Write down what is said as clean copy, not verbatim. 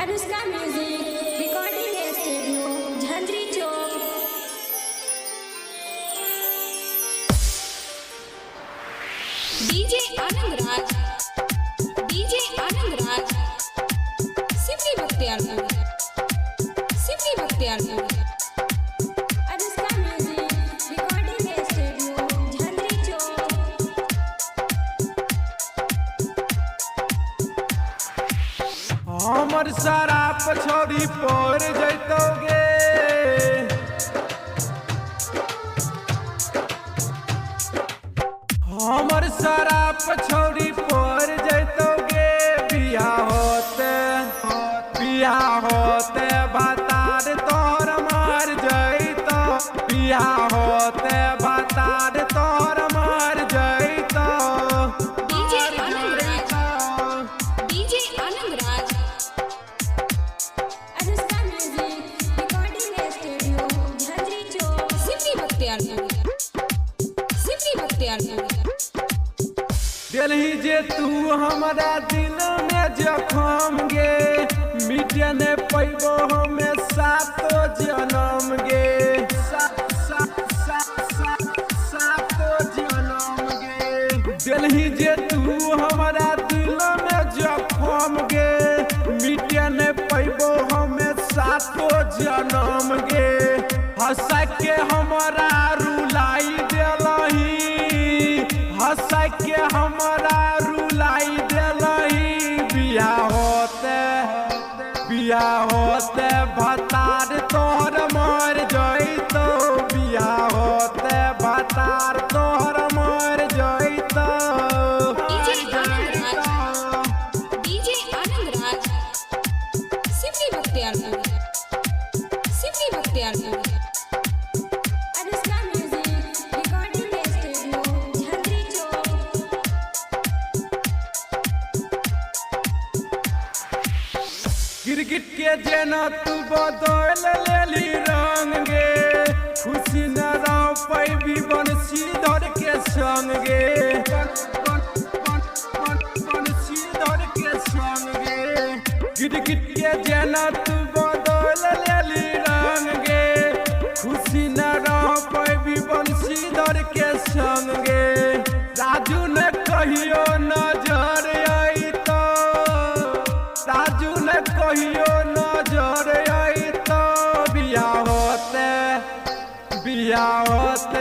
Anushka music recording studio Jhanjhari Chowk. DJ Anand Raj, DJ Anand Raj, Simri Bakhtiyarpur, Simri Bakhtiyarpur. Anushka music recording studio Jhanjhari Chowk. हमर सारा पछौरी पर जैतोगे, हमर सारा पछौरी पर जैतोगे। बियाह होते भातार तोहर मार जैतो, बियाह होते भातार तोहर मार जैतो। डीजे आनंद राज, डीजे आनंद राज, Anushka music recording studio Jhanjhari चौक। सिमरी बख्तियारपुर, सिमरी बख्तियारपुर। दिलही जे तू हमारा दिल में जखम गे, मिटे ने पैबो हमें सातो जन्म गे, सातो जन्म गे। दिलही जे तू हमारा दिल में जखम गे, मिटे ने पैबो हमें सातो जन्म गे। हंस के हमारा रुलाई दिलही, हंस के हमारा रुलाई दिलही। बियाह होते भतार तोहर मर जैतो, बियाह होते भतार तोहर मर जैतो। DJ Anand Raj, DJ Anand Raj, Simri Bakhtiyarpur, Simri Bakhtiyarpur. Anushka music recording studio Jhanjhari Chowk. गिरगिट के जेना तू बदल लेली रंग गे, खुशी न रह पैबी बंशीधर के संग गे, बंशीधर के संग गे। गिरगिट के जेना तू बदल लेली रंग गे, खुशी न रह पैबी बंशीधर के संग गे। राजू ने कहियो नजर आई तो, राजू ने कहियो नजर आई तो। बियाह होते